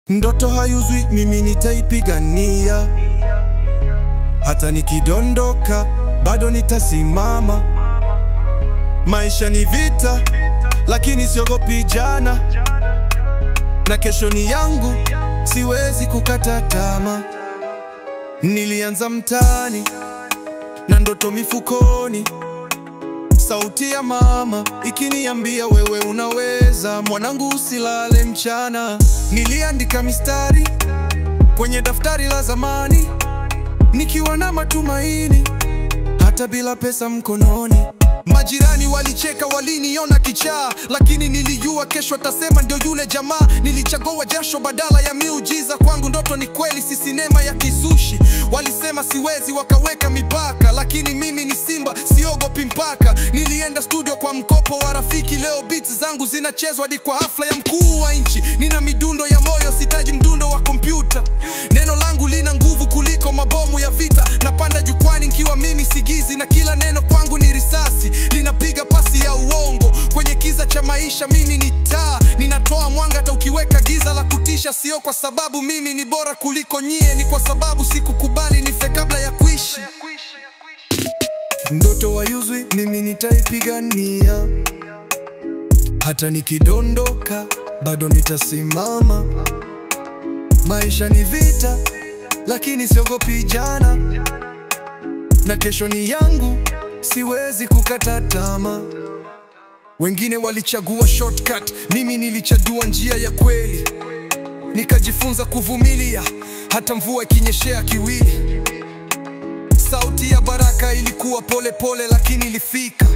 Ndoto hayuzwi, mimi nitaipigania. Hata nikidondoka, bado nitasimama. Maisha ni vita, lakini siogopi jana. Na kesho ni yangu, siwezi kukata tamaa. Nilianza mtaani, na ndoto mifukoni. Sauti ya mama ikiniambia wewe unaweza, mwanangu usilale mchana. Niliandika mistari kwenye daftari la zamani, nikiwa na matumaini hata bila pesa mkononi. Majirani walicheka, waliniona kichaa, lakini nilijua kesho atasema ndio yule jamaa. Nilichagua jasho badala ya miujiza. Kwangu ndoto ni kweli, si sinema ya kizushi. Walisema siwezi, wakaweka mipaka, lakini mimi ni simba, siogopi mpaka. Nilienda studio kwa mkopo wa rafiki. Leo beats zangu zinachezwa hadi kwa hafla ya mkuu wa nchi. Nina midundo ya moyo, sitaji mdundo wa kompyuta. Neno langu lina nguvu kuliko mabomu ya vita. Napanda jukwani nikiwa mimi sigizi, na kila neno kwangu ni risasi. Linapiga pasi ya uongo kwenye kiza cha maisha. Mimi ni taa, ninatoa mwanga hata ukiweka giza la kutisha. Sio kwa sababu mimi ni bora kuliko nyie, ni kwa sababu sikukubali nife kabla ya kuishi. Ndoto hayuzwi, mimi nitaipigania. Hata nikidondoka, bado nitasimama. Maisha ni vita, lakini siogopi jana. Na kesho ni yangu, siwezi kukata tamaa. Wengine walichagua shortcut, mimi nilichagua njia ya kweli. Nikajifunza kuvumilia hata mvua ikinyeshea kiwili. Sauti ya baraka ilikuwa pole pole, lakini ilifika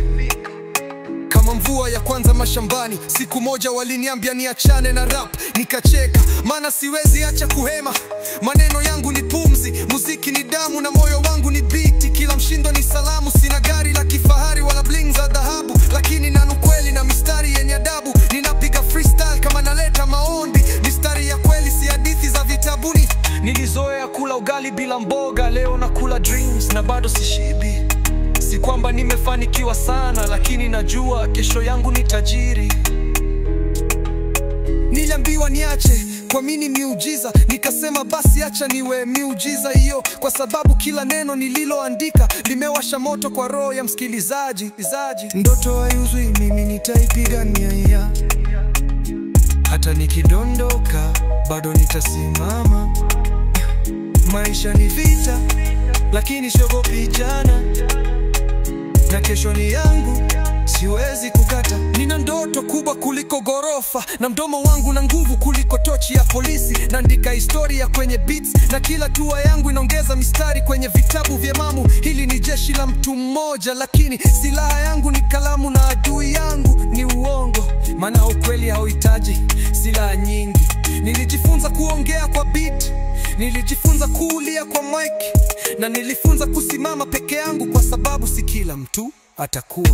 kama mvua ya kwanza mashambani. Siku moja waliniambia niachane na rap, nikacheka, maana siwezi acha kuhema. Maneno yangu ni pumzi, muziki ni damu, na moyo wangu ni beat. Kila mshindo ni salamu. Sina gari la kifahari wala bling za dhahabu, lakini nanu kweli na mistari yenye adabu. Ninapiga freestyle kama naleta maombi, mistari ya kweli, si hadithi za vitabuni. Nilizoea kula ugali bila mboga, leo nakula dreams na bado sishibi. Si kwamba nimefanikiwa sana, lakini najua kesho yangu ni tajiri. Niliambiwa niache kuamini miujiza, nikasema basi acha niwe miujiza hiyo, kwa sababu kila neno nililoandika limewasha moto kwa roho ya msikilizaji. Ndoto hayuzwi, mimi nitaipigania. Hata nikidondoka, bado nitasimama. Maisha ni vita, lakini siogopi jana. Na kesho ni yangu, siwezi kukata. Nina ndoto kubwa kuliko gorofa, na mdomo wangu na nguvu kuliko tochi ya polisi. Naandika historia kwenye beats, na kila tua yangu inaongeza mistari kwenye vitabu vya mamu. Hili ni jeshi la mtu mmoja, lakini silaha yangu ni kalamu, na adui yangu ni uongo, maana ukweli hauhitaji silaha nyingi. Nilijifunza kuongea kwa beat, nilijifunza kuulia kwa mic, na nilifunza kusimama peke yangu, kwa sababu si kila mtu atakuwa